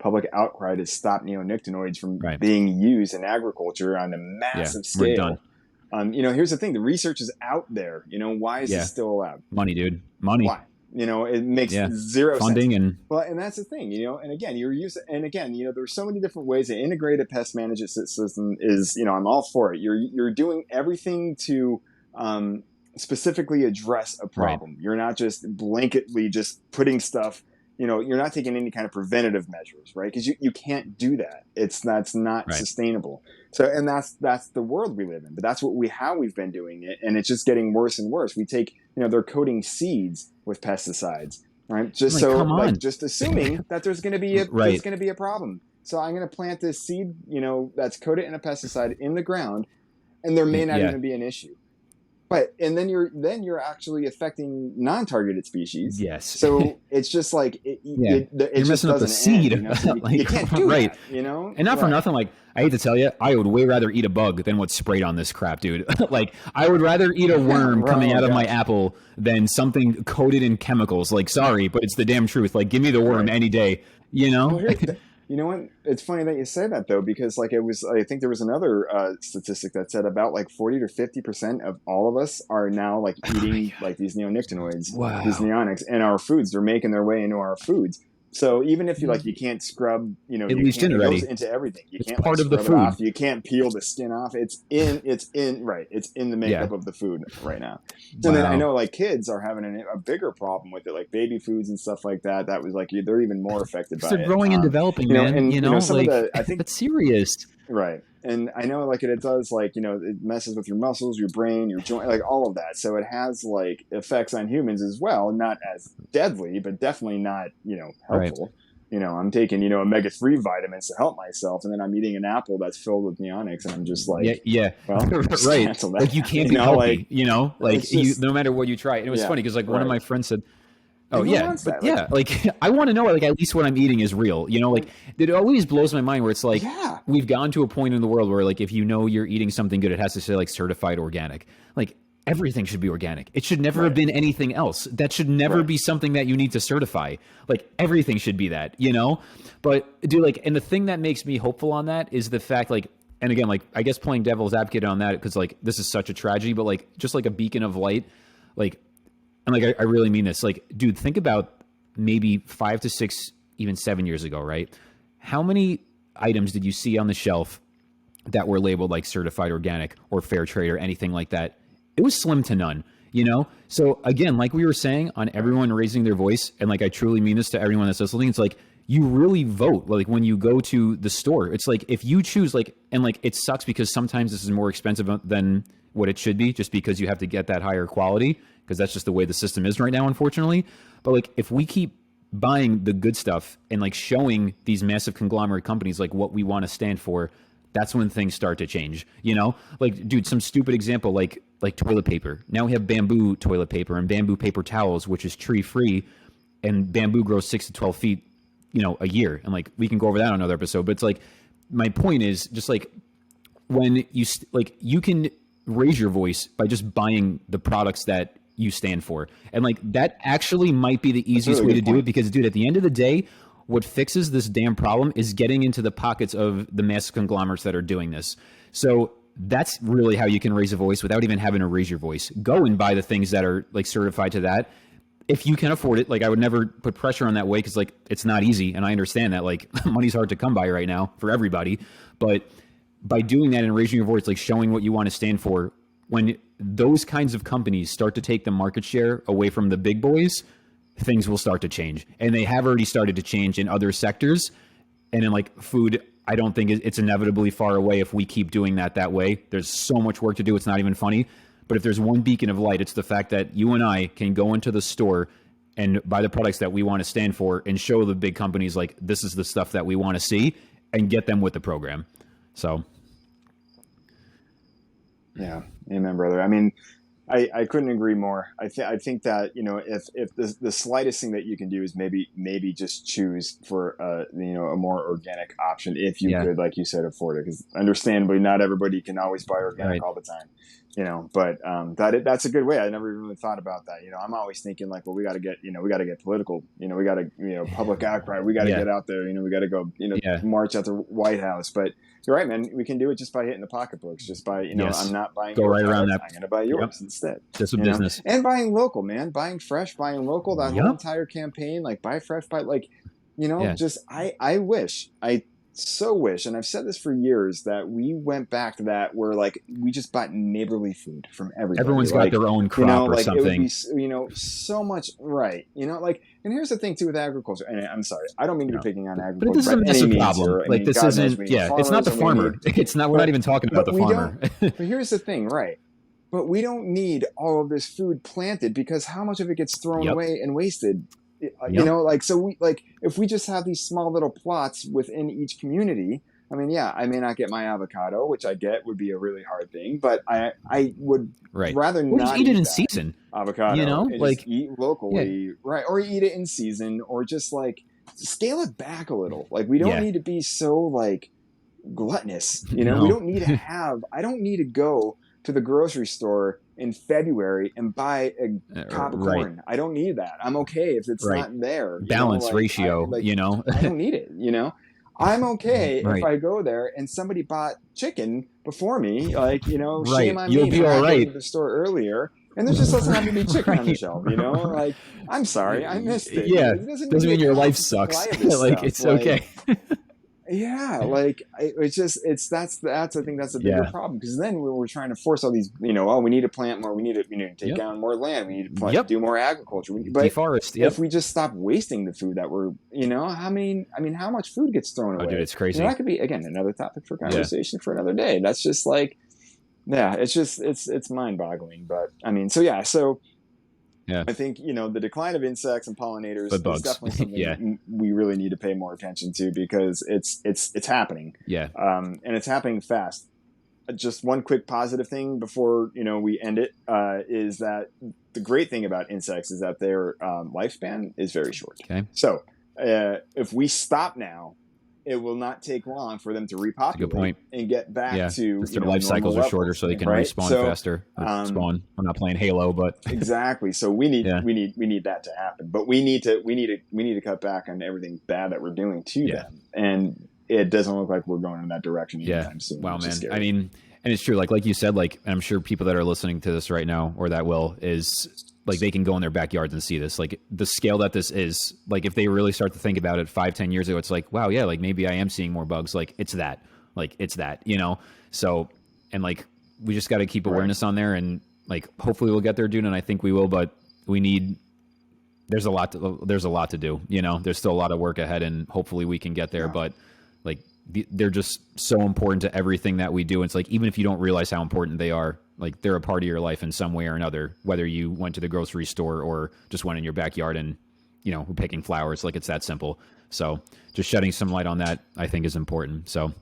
public outcry to stop neonicotinoids from being used in agriculture on a massive scale. Here's the thing: the research is out there. Why is this still allowed? Money, dude. Money. Why? It makes zero funding sense. And that's the thing, and again, there's so many different ways. An integrated pest management system is, I'm all for it. You're doing everything to specifically address a problem. You're not just blanketly just putting stuff, you're not taking any kind of preventative measures, right? Because you can't do that. That's not sustainable. So, and that's the world we live in. But that's how we've been doing it, and it's just getting worse and worse. We take, they're coating seeds with pesticides, right? Just just assuming that there's going to be a problem. So I'm going to plant this seed, that's coated in a pesticide in the ground, and there may not even be an issue. And then you're actually affecting non-targeted species. Yes. So it's just like you're messing up the seed. So you can't do that, And not for nothing. Like, I hate to tell you, I would way rather eat a bug than what's sprayed on this crap, dude. Like, I would rather eat a worm coming out of my apple than something coated in chemicals. Like, sorry, but it's the damn truth. Like, give me the worm any day. Well, you know what? It's funny that you say that, though, because I think there was another statistic that said about 40 to 50% of all of us are now eating these neonicotinoids, these neonics in our foods. They're making their way into our foods. So even if you can't scrub, it goes into everything. You can't part of the food. off. You can't peel the skin off. It's in the makeup of the food right now. So then I know kids are having a bigger problem with it, like baby foods and stuff like that. That was they're even more affected by it. They're growing and developing, man. I think that's serious. Right. And I know it does it messes with your muscles, your brain, your joint, all of that. So it has effects on humans as well, not as deadly, but definitely not, helpful. Right. I'm taking, omega-3 vitamins to help myself, and then I'm eating an apple that's filled with neonics, and I'm just well, right. You can't be healthy, no matter what you try. And it was funny because one of my friends said, oh yeah, but I want to know at least what I'm eating is real. It always blows my mind where it's we've gone to a point in the world where if you're eating something good, it has to say certified organic. Everything should be organic. It should never have been anything else. That should never be something that you need to certify. Everything should be that, But dude, and the thing that makes me hopeful on that is the fact and again, I guess playing devil's advocate on that because this is such a tragedy, but just a beacon of light, and I really mean this. Dude, think about maybe 5 to 6, even 7 years ago, right? How many items did you see on the shelf that were labeled certified organic or fair trade or anything like that? It was slim to none, So again, we were saying on everyone raising their voice, and I truly mean this to everyone that's listening, it's you really vote. When you go to the store, it's if you choose and it sucks because sometimes this is more expensive than what it should be just because you have to get that higher quality because that's just the way the system is right now, unfortunately. But if we keep buying the good stuff and showing these massive conglomerate companies what we want to stand for, that's when things start to change, dude, some stupid example like toilet paper. Now we have bamboo toilet paper and bamboo paper towels, which is tree free, and bamboo grows 6 to 12 feet, a year. And we can go over that on another episode, but it's my point is just when you you can raise your voice by just buying the products that you stand for. And that actually might be the easiest way to do it because, dude, at the end of the day, what fixes this damn problem is getting into the pockets of the massive conglomerates that are doing this. So that's really how you can raise a voice without even having to raise your voice. Go and buy the things that are certified to that. If you can afford it, I would never put pressure on that way because it's not easy. And I understand that money's hard to come by right now for everybody. But by doing that and raising your voice, showing what you want to stand for, when those kinds of companies start to take the market share away from the big boys, things will start to change. And they have already started to change in other sectors. And in food, I don't think it's inevitably far away if we keep doing that way. There's so much work to do. It's not even funny. But if there's one beacon of light, it's the fact that you and I can go into the store and buy the products that we want to stand for and show the big companies this is the stuff that we want to see and get them with the program. So. Yeah. Amen, brother. I mean, I couldn't agree more. I think that, if the slightest thing that you can do is maybe just choose for a more organic option if you could, like you said, afford it, because understandably not everybody can always buy organic all the time. But that's a good way. I never even really thought about that. I'm always thinking like, well, we got to get political. We got to, public outcry. We got to get out there. We got to go, march at the White House. But you're right, man. We can do it just by hitting the pocketbooks. Just by, I'm not buying. Go right around that. I'm going to buy yours instead. Just a business. And buying local, man. Buying fresh, buying local. That whole entire campaign, like buy fresh, just I wish so wish, and I've said this for years, that we went back to that where like we just bought neighborly food from everybody. Everyone's got their own crop or something. It would be, so much right. And here's the thing too with agriculture. And I'm sorry, I don't mean to be picking on agriculture. But this isn't a problem. Like this isn't. It's not the farmer. It's not. We're not even talking about the farmer. But here's the thing, right? But we don't need all of this food planted, because how much of it gets thrown away and wasted? If we just have these small little plots within each community, I mean, I may not get my avocado, which I get would be a really hard thing, but I would rather not eat it in season. Avocado, and just eat locally, right? Or eat it in season, or just like scale it back a little. Like we don't need to be so like gluttonous, We don't need to have. I don't need to go to the grocery store in February and buy a cob of corn. I don't need that. I'm okay if it's not there. Balance ratio, I don't need it, I'm okay if I go there and somebody bought chicken before me, shame on me for not going to the store earlier. And there just doesn't have to be chicken on the shelf, Like, I'm sorry, I missed it. Yeah, it doesn't mean your life sucks. Like, it's okay. Yeah, like it's just I think that's a bigger problem, because then we're trying to force all these, we need to plant more, we need to take down more land, we need to do more agriculture, but deforest. If we just stop wasting the food that we're, how much food gets thrown away? Dude, it's crazy. That could be again another topic for conversation for another day. That's just like, it's just it's mind-boggling. But I think, the decline of insects and pollinators is definitely something we really need to pay more attention to, because it's happening. Yeah. And it's happening fast. Just one quick positive thing before, we end it, is that the great thing about insects is that their lifespan is very short. Okay. So if we stop now, it will not take long for them to repopulate and get back to their life cycles are shorter, so they can respawn faster. Spawn. I'm not playing Halo, but exactly. So we need that to happen. But we need to cut back on everything bad that we're doing to them, and it doesn't look like we're going in that direction anytime soon. Wow, man. I mean, and it's true. Like you said, like I'm sure people that are listening to this right now, or that will, is like they can go in their backyards and see this, like the scale that this is. Like if they really start to think about it 5-10 years ago, it's like, wow, yeah, like maybe I am seeing more bugs. Like it's that, so, and like, we just got to keep awareness on there, and like, hopefully we'll get there, dude. And I think we will, but there's a lot to do, there's still a lot of work ahead, and hopefully we can get there. But like, they're just so important to everything that we do. And it's like, even if you don't realize how important they are, like they're a part of your life in some way or another, whether you went to the grocery store or just went in your backyard and, we're picking flowers. Like it's that simple. So just shedding some light on that, I think, is important. So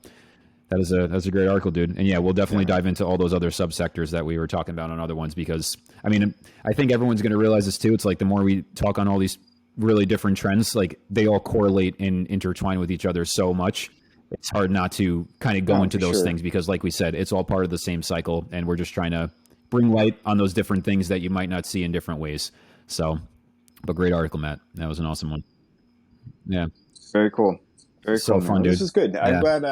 that's a great article, dude. And we'll definitely dive into all those other subsectors that we were talking about on other ones, because I mean, I think everyone's going to realize this too. It's like the more we talk on all these really different trends, like they all correlate and intertwine with each other so much. It's hard not to kind of go into those things, because like we said, it's all part of the same cycle, and we're just trying to bring light on those different things that you might not see in different ways. So, but great article, Matt. That was an awesome one. Yeah. Very cool. Very so cool. Fun, dude. This is good. I'm glad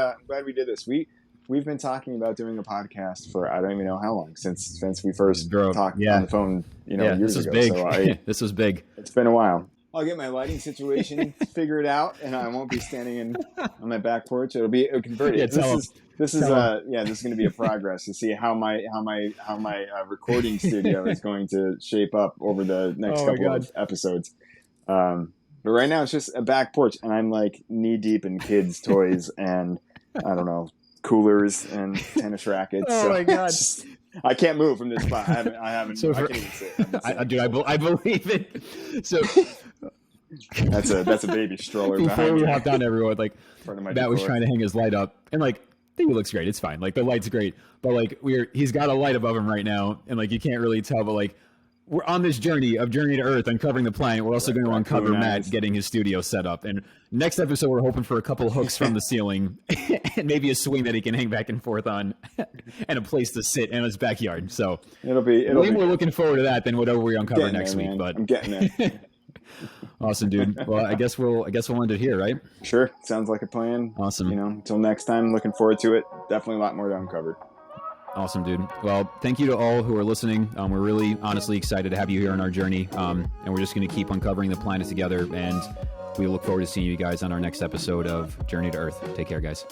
we did this. We've been talking about doing a podcast for, I don't even know how long, since we first talked on the phone, years ago. Big. So this was big. It's been a while. I'll get my lighting situation figured out, and I won't be standing on my back porch. It'll convert it. This is going to be a progress to see how my recording studio is going to shape up over the next couple of episodes. But right now it's just a back porch, and I'm like knee deep in kids' toys and I don't know, coolers and tennis rackets. My God. I can't move from this spot. I haven't. So I can't even sit. Dude, I believe it. So that's a baby stroller. Before we hopped on, everyone, like Matt was trying to hang his light up, and like, I think it looks great. It's fine. Like the light's great, but like he's got a light above him right now, and like you can't really tell, but like we're on this journey to Earth, uncovering the planet. We're also going to uncover Matt getting his studio set up. And next episode, we're hoping for a couple hooks from the ceiling and maybe a swing that he can hang back and forth on and a place to sit in his backyard. So it'll be way more looking forward to that than whatever we uncover next week. Man. But I'm getting it. Awesome, dude. Well, I guess we'll end it here, right? Sure. Sounds like a plan. Awesome. Until next time, looking forward to it. Definitely a lot more to uncover. Awesome, dude. Well, thank you to all who are listening. We're really honestly excited to have you here on our journey. And we're just going to keep uncovering the planet together. And we look forward to seeing you guys on our next episode of Journey to Earth. Take care, guys.